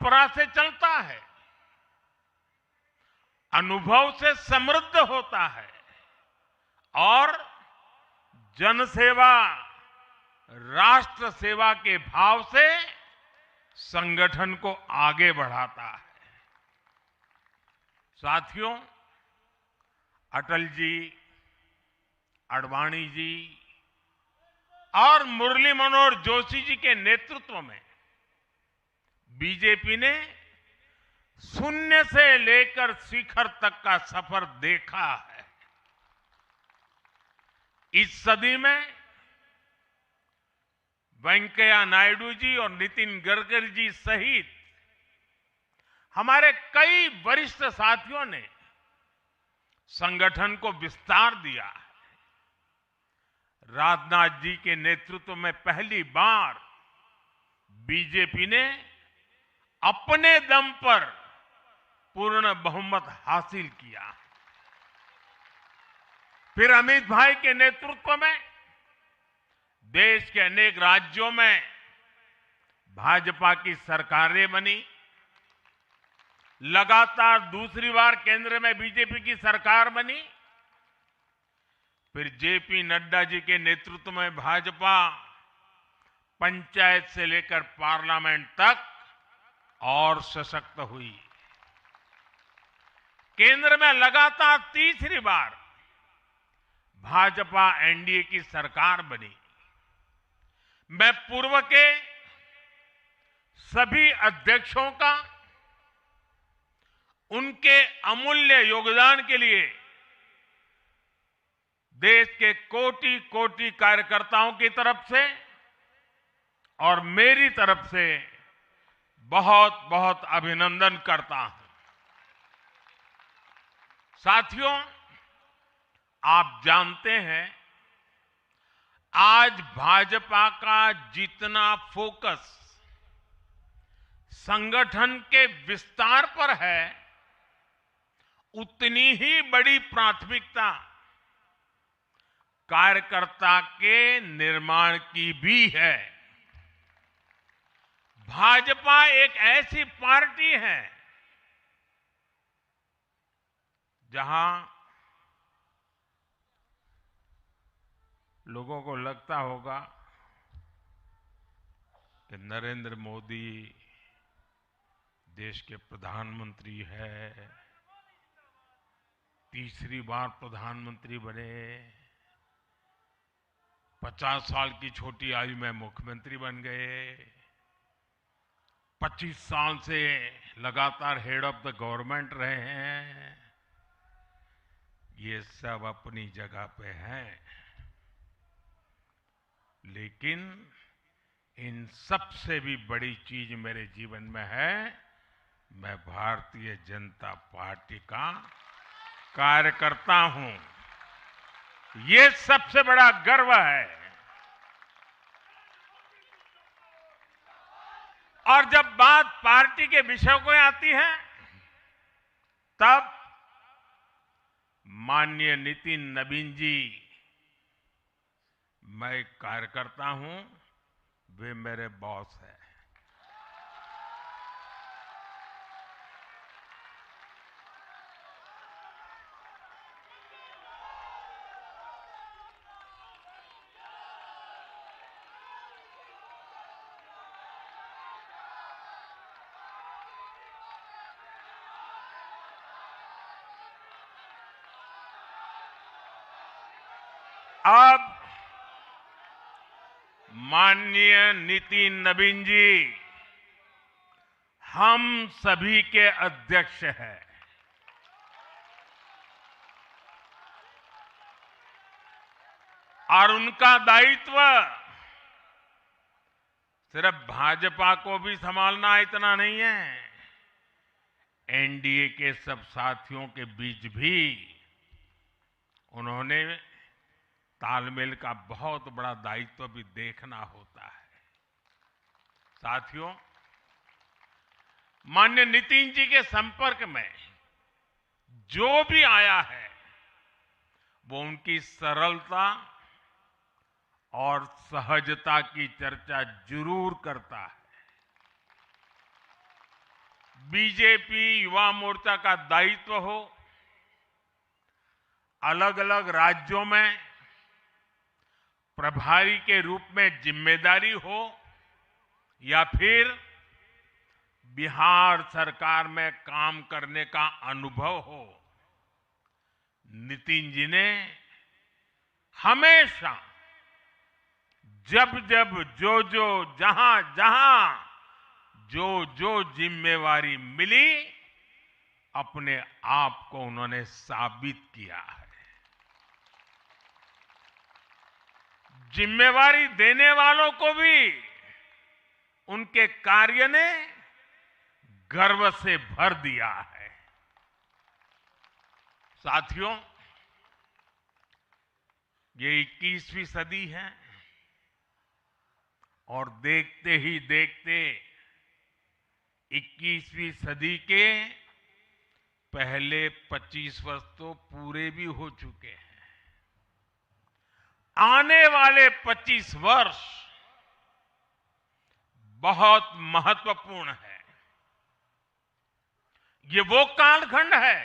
परंपरा से चलता है, अनुभव से समृद्ध होता है और जनसेवा, राष्ट्र सेवा के भाव से संगठन को आगे बढ़ाता है। साथियों, अटल जी, आडवाणी जी और मुरली मनोहर जोशी जी के नेतृत्व में बीजेपी ने शून्य से लेकर शिखर तक का सफर देखा है। इस सदी में वेंकैया नायडू जी और नितिन गडकरी जी सहित हमारे कई वरिष्ठ साथियों ने संगठन को विस्तार दिया है। राजनाथ जी के नेतृत्व में पहली बार बीजेपी ने अपने दम पर पूर्ण बहुमत हासिल किया। फिर अमित भाई के नेतृत्व में देश के अनेक राज्यों में भाजपा की सरकारें बनी। लगातार दूसरी बार केंद्र में बीजेपी की सरकार बनी। फिर जेपी नड्डा जी के नेतृत्व में भाजपा पंचायत से लेकर पार्लियामेंट तक और सशक्त हुई। केंद्र में लगातार तीसरी बार भाजपा एनडीए की सरकार बनी। मैं पूर्व के सभी अध्यक्षों का उनके अमूल्य योगदान के लिए देश के कोटि कोटि कार्यकर्ताओं की तरफ से और मेरी तरफ से बहुत बहुत अभिनंदन करता हूं। साथियों, आप जानते हैं आज भाजपा का जितना फोकस संगठन के विस्तार पर है, उतनी ही बड़ी प्राथमिकता कार्यकर्ता के निर्माण की भी है। भाजपा एक ऐसी पार्टी है जहां लोगों को लगता होगा कि नरेंद्र मोदी देश के प्रधानमंत्री है, तीसरी बार प्रधानमंत्री बने, 50 साल की छोटी आयु में मुख्यमंत्री बन गए, 25 साल से लगातार हेड ऑफ द गवर्नमेंट रहे हैं। ये सब अपनी जगह पे हैं, लेकिन इन सबसे भी बड़ी चीज मेरे जीवन में है, मैं भारतीय जनता पार्टी का कार्यकर्ता हूं। ये सबसे बड़ा गर्व है। और जब बात पार्टी के विषयों को आती है, तब माननीय नितिन नवीन जी, मैं एक कार्यकर्ता हूं, वे मेरे बॉस हैं। अब माननीय नितिन नवीन जी हम सभी के अध्यक्ष हैं। और उनका दायित्व सिर्फ भाजपा को भी संभालना इतना नहीं है, एनडीए के सब साथियों के बीच भी उन्होंने तालमेल का बहुत बड़ा दायित्व भी देखना होता है। साथियों, माननीय नितिन जी के संपर्क में जो भी आया है, वो उनकी सरलता और सहजता की चर्चा जरूर करता है। बीजेपी युवा मोर्चा का दायित्व हो, अलग अलग राज्यों में प्रभारी के रूप में जिम्मेदारी हो, या फिर बिहार सरकार में काम करने का अनुभव हो, नितिन जी ने हमेशा जब जब जो जहां जहां जो जिम्मेवारी मिली, अपने आप को उन्होंने साबित किया है। जिम्मेवारी देने वालों को भी उनके कार्य ने गर्व से भर दिया है। साथियों, ये 21वीं सदी है और देखते ही देखते 21वीं सदी के पहले 25 वर्ष तो पूरे भी हो चुके हैं। आने वाले 25 वर्ष बहुत महत्वपूर्ण है। ये वो कालखंड है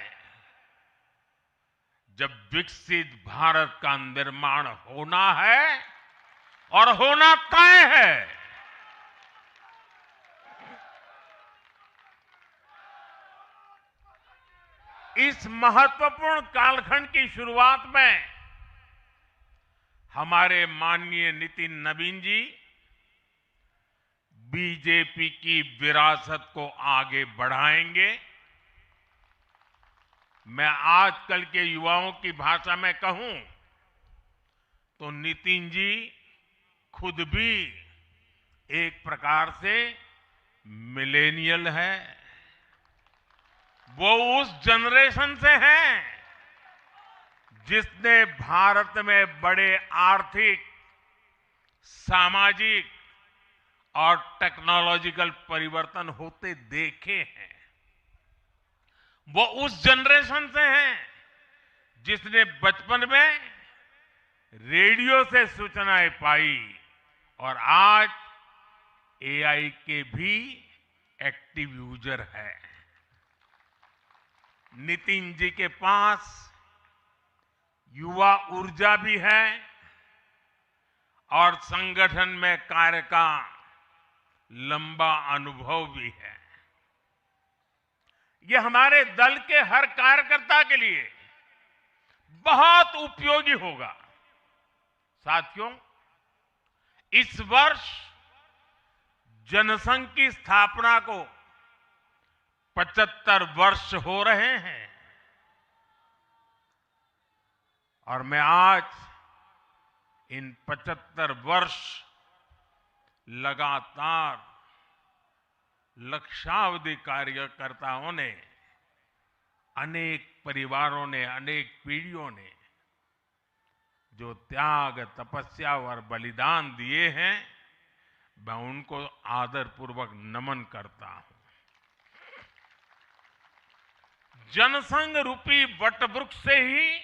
जब विकसित भारत का निर्माण होना है और होना तय है। इस महत्वपूर्ण कालखंड की शुरुआत में हमारे माननीय नितिन नवीन जी बीजेपी की विरासत को आगे बढ़ाएंगे। मैं आजकल के युवाओं की भाषा में कहूं तो नितिन जी खुद भी एक प्रकार से मिलेनियल है। वो उस जनरेशन से हैं जिसने भारत में बड़े आर्थिक, सामाजिक और टेक्नोलॉजिकल परिवर्तन होते देखे हैं। वो उस जनरेशन से हैं जिसने बचपन में रेडियो से सूचनाएं पाई और आज एआई के भी एक्टिव यूजर है। नितिन जी के पास युवा ऊर्जा भी है और संगठन में कार्य का लंबा अनुभव भी है। ये हमारे दल के हर कार्यकर्ता के लिए बहुत उपयोगी होगा। साथियों, इस वर्ष जनसंघ की स्थापना को 75 वर्ष हो रहे हैं और मैं आज इन 75 वर्ष लगातार लक्षावधि कार्यकर्ताओं ने, अनेक परिवारों ने, अनेक पीढ़ियों ने जो त्याग, तपस्या और बलिदान दिए हैं, मैं उनको आदरपूर्वक नमन करता हूं। जनसंघ रूपी वटवृक्ष से ही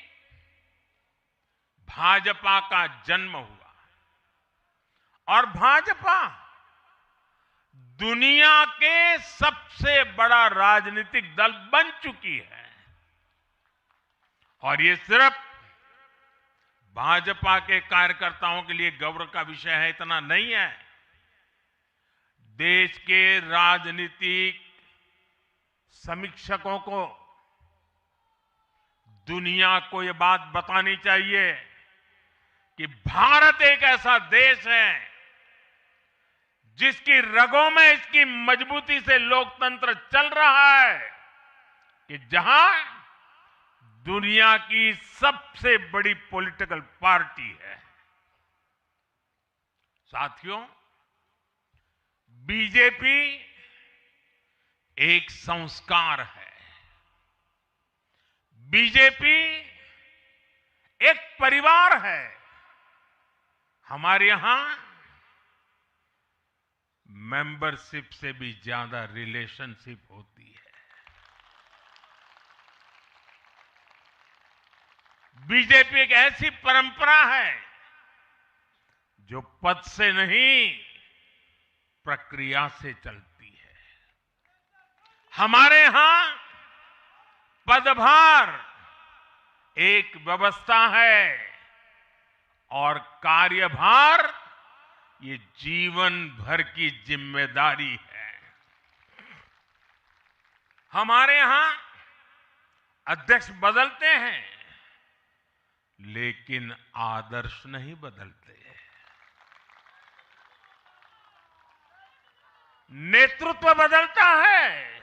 भाजपा का जन्म हुआ और भाजपा दुनिया के सबसे बड़ा राजनीतिक दल बन चुकी है। और ये सिर्फ भाजपा के कार्यकर्ताओं के लिए गौरव का विषय है, इतना नहीं है। देश के राजनीतिक समीक्षकों को दुनिया को ये बात बतानी चाहिए कि भारत एक ऐसा देश है जिसकी रगों में इसकी मजबूती से लोकतंत्र चल रहा है, कि जहां दुनिया की सबसे बड़ी पॉलिटिकल पार्टी है। साथियों, बीजेपी एक संस्कार है। बीजेपी एक परिवार है। हमारे यहां मेंबरशिप से भी ज्यादा रिलेशनशिप होती है। बीजेपी एक ऐसी परंपरा है जो पद से नहीं, प्रक्रिया से चलती है। हमारे यहां पदभार एक व्यवस्था है और कार्यभार ये जीवन भर की जिम्मेदारी है। हमारे यहां अध्यक्ष बदलते हैं, लेकिन आदर्श नहीं बदलते। नेतृत्व बदलता है,